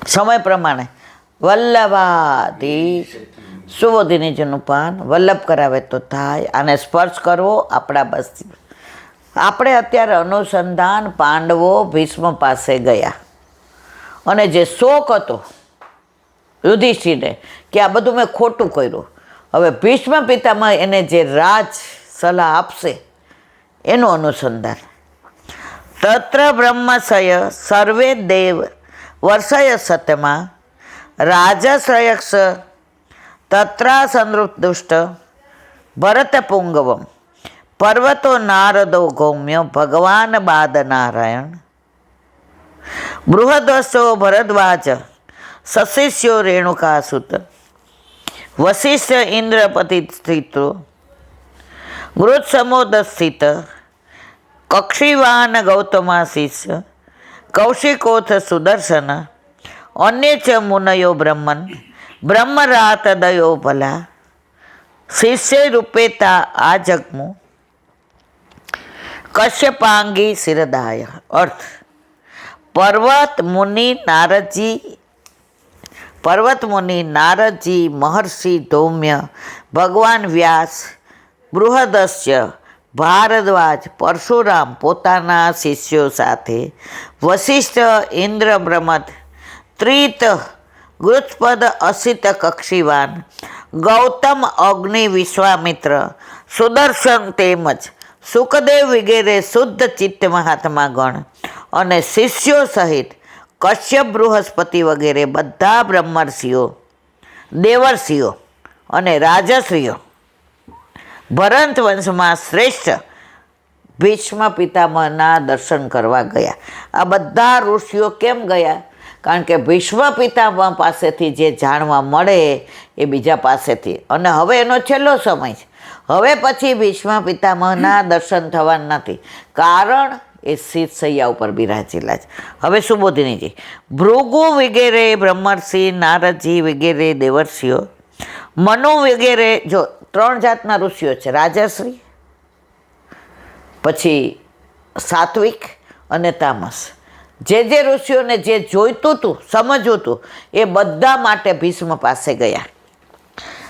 સમય પ્રમાણે વલ્લભાધીશ સુબોધિનીજીનું પાન વલ્લભ કરાવે તો થાય. આને સ્પર્શ કરવો આપણા બસ. આપણે અત્યારે અનુસંધાન પાંડવો ભીષ્મ પાસે ગયા અને જે શોક હતો યુધિષ્ઠિરને કે આ બધું મેં ખોટું કર્યું, હવે ભીષ્મ પિતામહ એને જે રાજ સલાહ આપશે એનું અનુસંધાન. તત્ર બ્રહ્મસય સર્વે દેવ વર્ષય સતમાં રાજશ્રયક્ષ તત્રા સંદૃષ્ટ ભરત પુંગવમ પર્વતો નારદો ગૌમ્ય ભગવાન બાદ નારાયણ બૃહદવસો ભરદ્વાજ સશિષ્યો રેણુકાસુત વશિષ્ઠ ઇન્દ્રપતિ સ્થિતો ગૃત્સમોદ સ્થિત કક્ષીવાન ગૌતમાશીષ કૌશિકોથ સુદર્શન અન્ય ચ મુનયો બ્રહ્મન બ્રહ્મરાત દયો ભલા શિષ્ય રૂપેતા આ જગમુ કશ્યપાંગી શિરદાય. અર્થ પર્વત મુનિ નારદજી મહર્ષિ ધૌમ્ય ભગવાન વ્યાસ બૃહદસ્ય ભારદ્વાજ પરશુરામ પોતાના શિષ્યો સાથે વશિષ્ઠ ઇન્દ્ર બ્રહ્મદ ત્રિત ગૃત્સપદ અસિત કક્ષીવાન ગૌતમ અગ્નિ વિશ્વામિત્ર સુદર્શન તેમજ સુખદેવ વગેરે શુદ્ધ ચિત્ત મહાત્મા ગણ અને શિષ્યો સહિત કશ્યપ બૃહસ્પતિ વગેરે બધા બ્રહ્મર્ષિઓ દેવર્ષિઓ અને રાજશ્રીઓ ભરત વંશમાં શ્રેષ્ઠ ભીષ્મ પિતામહના દર્શન કરવા ગયા. આ બધા ઋષિઓ કેમ ગયા? કારણ કે ભીષ્મ પિતામહ પાસેથી જે જાણવા મળે એ બીજા પાસેથી, અને હવે એનો છેલ્લો સમય છે. હવે પછી ભીષ્મ પિતામહના દર્શન થવાના નથી, કારણ એ શીત સૈયા ઉપર બિરાજેલા છે. હવે સુબોધિનીજી ભૃગુ વગેરે બ્રહ્મર્ષિ નારદજી વગેરે દેવર્ષિઓ મનુ વગેરે, જો 3 જાતના ઋષિઓ છે, રાજશ્રી, પછી સાત્વિક અને તામસ. જે ઋષિઓને જે જોઈતું હતું સમજવું હતું એ બધા માટે ભીષ્મ પાસે ગયા.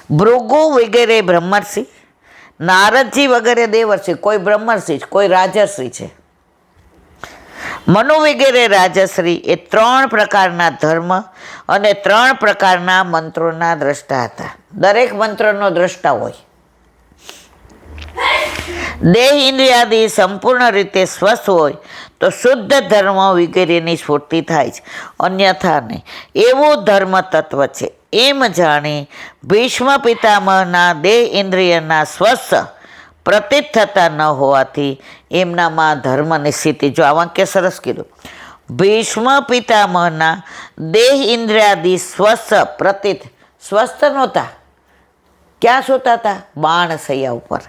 ભૃગુ વગેરે બ્રહ્મર્ષિ, નારદજી વગેરે દેવર્ષિ, કોઈ બ્રહ્મર્ષિ કોઈ રાજશ્રી છે, મનુ વગેરે રાજશ્રી એ 3 પ્રકારના ધર્મ અને 3 પ્રકારના મંત્રોના દ્રષ્ટા હતા. દરેક મંત્રનો દ્રષ્ટા હોય. દેહ ઇન્દ્રિયાદિ સંપૂર્ણ રીતે સ્વસ્થ હોય તો શુદ્ધ ધર્મ વગેરેની સ્ફૂર્તિ થાય છે, અન્યથા નહીં. એવું ધર્મ તત્વ છે એમ જાણી ભીષ્મ પિતામહના દેહ ઇન્દ્રિયના સ્વસ્થ પ્રતીત થતા ન હોવાથી એમનામાં ધર્મની સ્થિતિ, જો આ વાક્ય સરસ કીધું, ભીષ્મ પિતામહના દેહ ઇન્દ્રિયાદિ સ્વસ્થ પ્રતીત, સ્વસ્થ નહોતા, ક્યાં સૂતા હતા? બાણ સૈયા ઉપર.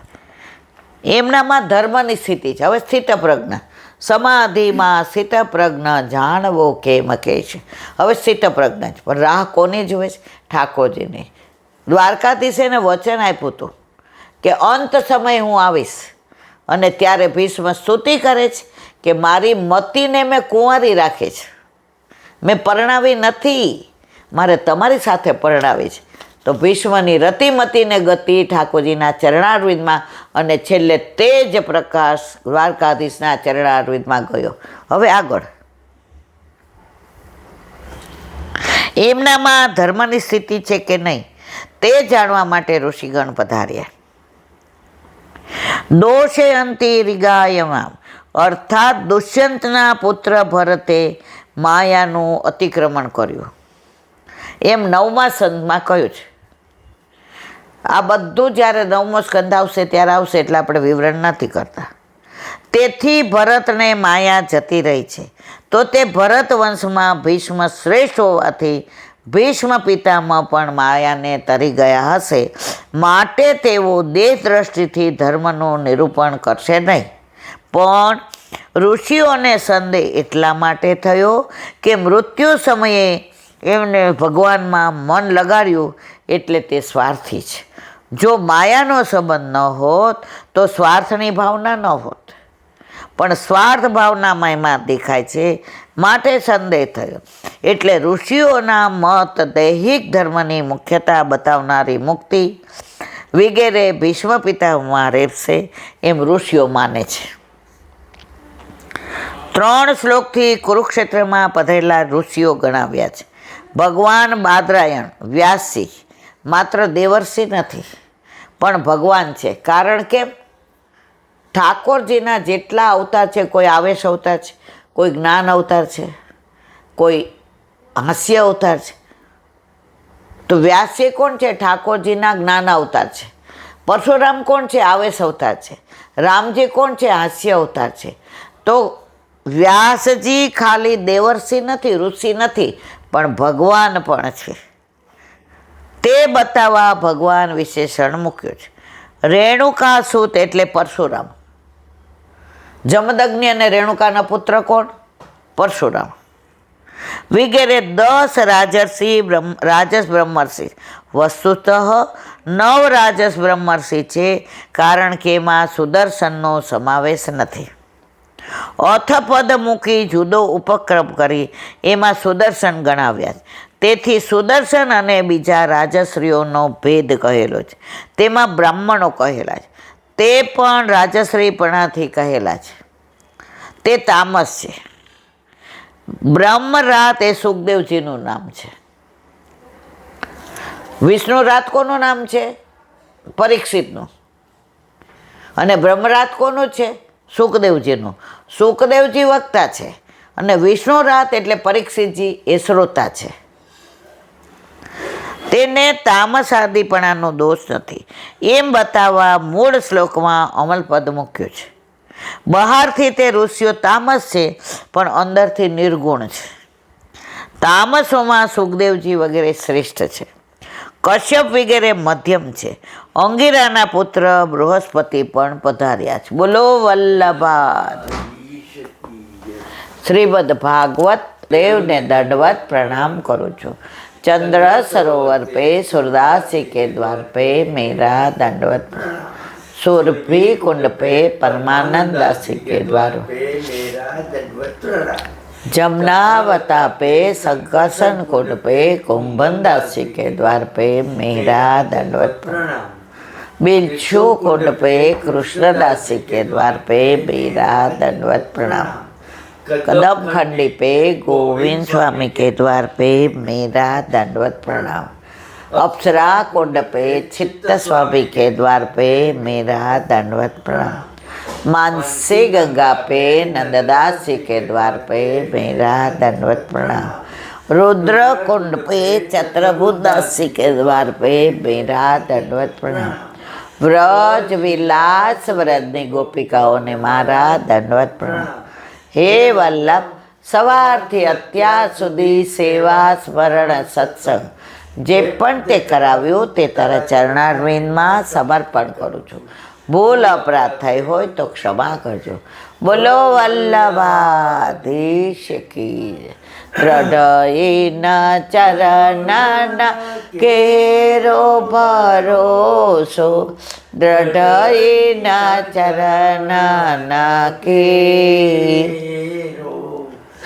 એમનામાં ધર્મની સ્થિતિ છે. હવે સ્થિત પ્રજ્ઞ, સમાધિમાં સ્થિત પ્રજ્ઞ જાણવો કેમ કે છે. હવે સ્થિત પ્રજ્ઞ છે, પણ રાહ કોની જુએ છે? ઠાકોરજીની. દ્વારકાધીશે એને વચન આપ્યું હતું કે અંત સમય હું આવીશ, અને ત્યારે ભીષ્મ સ્તુતિ કરે છે કે મારી મતીને મેં કુંવારી રાખી છે, મેં પરણાવી નથી, મારે તમારી સાથે પરણાવી છે. તો ભીષ્મની રતિમતીને ગતિ ઠાકોરજીના ચરણારવિંદમાં, અને છેલ્લે તે જ પ્રકાશ દ્વારકાધીશના ચરણારવિંદમાં ગયો. હવે આગળ એમનામાં ધર્મની સ્થિતિ છે કે નહીં તે જાણવા માટે ઋષિગણ પધાર્યા. દોષે અંતિ રિગાયમાં, અર્થાત દુષ્યંતના પુત્ર ભરતે માયાનું અતિક્રમણ કર્યું, એમ 9મા સ્કંદમાં કહ્યું છે. આ બધું જ્યારે 9મો સ્કંદ આવશે ત્યારે આવશે, એટલે આપણે વિવરણ નથી કરતા. તેથી ભરતને માયા જતી રહી છે. તો તે ભરત વંશમાં ભીષ્મ શ્રેષ્ઠ હોવાથી ભીષ્મ પિતામહ પણ માયાને તરી ગયા હશે, માટે તેઓ દેહ દ્રષ્ટિથી ધર્મનું નિરૂપણ કરશે નહીં. પણ ઋષિઓને સંદેહ એટલા માટે થયો કે મૃત્યુ સમયે એમને ભગવાનમાં મન લગાડ્યું એટલે તે સ્વાર્થી છે. જો માયાનો સંબંધ ન હોત તો સ્વાર્થની ભાવના ન હોત, પણ સ્વાર્થ ભાવનામાં એમાં દેખાય છે માટે સંદેહ થયો. એટલે ઋષિઓના મત દૈહિક ધર્મની મુખ્યતા બતાવનારી મુક્તિ વગેરે ભીષ્મ પિતામહમાં રહેશે એમ ઋષિઓ માને છે. 3 શ્લોકથી કુરુક્ષેત્રમાં પધરેલા ઋષિઓ ગણાવ્યા છે. ભગવાન બાદરાયણ વ્યાસજી માત્ર દેવર્ષિ નથી પણ ભગવાન છે. કારણ કે ઠાકોરજીના જેટલા અવતાર છે, કોઈ આવેશ અવતાર છે, કોઈ જ્ઞાન અવતાર છે, કોઈ હાસ્ય અવતાર છે. તો વ્યાસજી કોણ છે? ઠાકોરજીના જ્ઞાન અવતાર છે. પરશુરામ કોણ છે? આવેશ અવતાર છે. રામજી કોણ છે? હાસ્ય અવતાર છે. તો વ્યાસજી ખાલી દેવર્ષિ નથી, ઋષિ નથી, પણ ભગવાન પણ છે. તે બતાવવા ભગવાન વિશેષણ મૂક્યું છે. રેણુકા સૂત એટલે પરશુરામ. જમદગ્નિ અને રેણુકાના પુત્ર કોણ? પરશુરામ. વગેરે 10 રાજસ બ્રહ્મર્ષિ. વસ્તુતઃ 9 રાજસ બ્રહ્મર્ષિ છે, કારણ કે એમાં સુદર્શનનો સમાવેશ નથી. અથપદ મૂકી જુદો ઉપક્રમ કરી એમાં સુદર્શન ગણાવ્યા. તેથી સુદર્શન અને બીજા રાજશ્રીઓનો ભેદ કહેલો છે. તેમાં બ્રાહ્મણો કહેલા છે. તે પણ રાજશ્રીપણાથી કહેલા છે. તે તામસ છે. બ્રહ્મરાત એ સુખદેવજીનું નામ છે. વિષ્ણુરાત કોનું નામ છે? પરીક્ષિતનું. અને બ્રહ્મરાત કોનું છે? સુખદેવજીનું. સુખદેવજી વક્તા છે અને વિષ્ણુરાત એટલે પરીક્ષિતજી એ શ્રોતા છે. તેને તામસાદીપણાનો દોષ નથી એમ બતાવવા મૂળ શ્લોકમાં અમલપદ મૂક્યું છે. બહારથી તે ઋષિઓ તામસ છે, પણ અંદરથી નિર્ગુણ છે. તામસોમાં સુખદેવજી વગેરે શ્રેષ્ઠ છે. કશ્યપ વગેરે મધ્યમ છે. અંગિરાના પુત્ર બૃહસ્પતિ પણ પધાર્યા છે. બોલો વલ્લભા. શ્રીમદ ભાગવત દેવને દંડવત પ્રણામ કરું છું. चंद्र सरोवर पे सूरदासी के द्वार पे मेरा दंडवत. सुरभि कुंड पे परमानंद दासी के द्वार जमुनावता पे संकर्षण कुंड पे कुंभन दासी के द्वार पे मेरा दंडवत प्रणाम. बिच्छू कुंड पे कृष्णदासी के द्वार पे मेरा दंडवत प्रणाम. कदम खंडी पे गोविंद स्वामी के द्वार पे मेरा दंडवत प्रणाम. अप्सरा कुंड पे चित्त स्वामी के द्वार पे मेरा दंडवत प्रणाम. मानसी गंगा पे नंददासी के द्वार पे मेरा दंडवत प्रणाम. रुद्र कुंड पे चत्रभुदासी के द्वार पे मेरा दंडवत प्रणाम. व्रज विलास व्रजनी गोपिकाओं ने मारा दंडवत प्रणाम. हे वल्लभ, સવારથી અત્યાર સુધી સેવા સ્મરણ સત્સંગ જે પણ તે કરાવ્યું તે તારા ચરણારવિંદમાં સમર્પણ કરું છું. ભૂલ અપરાધ થઈ હોય તો ક્ષમા કરજો. બોલો વલ્લભાધીશ કી. હૃદયના ચરણના કેરો ભરોસો. હૃદયના ચરણના કે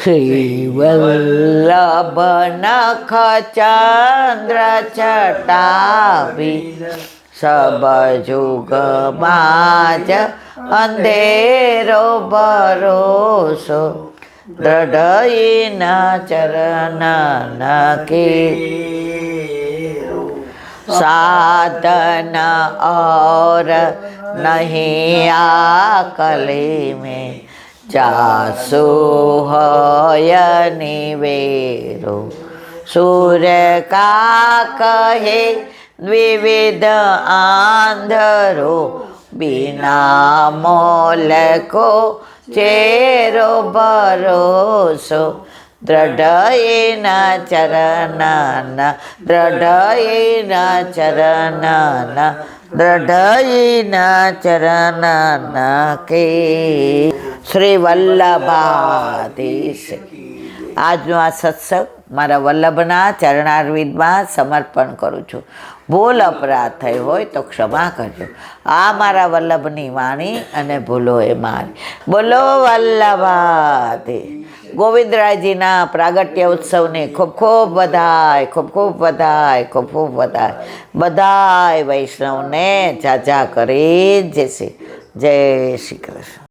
શ્રી વલ્લભ નખ ચંદ્ર છટાવી સબ જુગમાં જ અંધેરો ભરોસો. હૃદયના ચરણના કે साधन और नहीं आकली में जासु है निवेरो. सूर्य का कहे द्विविध आंधरो बिना मोल को चेरो भरोસો. દ્રઢયના ચરણના દ્રઢયના ચરણના દ્રઢયના ચરણના કે શ્રી વલ્લભાધીશ. આજનો આ સત્સંગ મારા વલ્લભના ચરણારવિંદમાં સમર્પણ કરું છું. ભૂલ અપરાધ થઈ હોય તો ક્ષમા કરજો. આ મારા વલ્લભની વાણી અને ભૂલો એ મારી. બોલો વલ્લભાધીશ. ગોવિંદરાયજીના પ્રાગટ્ય ઉત્સવની ખૂબ ખૂબ વધાય, ખૂબ ખૂબ વધાય, ખૂબ ખૂબ વધાય. બધાય વૈષ્ણવને જાજા કરી જય શ્રી કૃષ્ણ.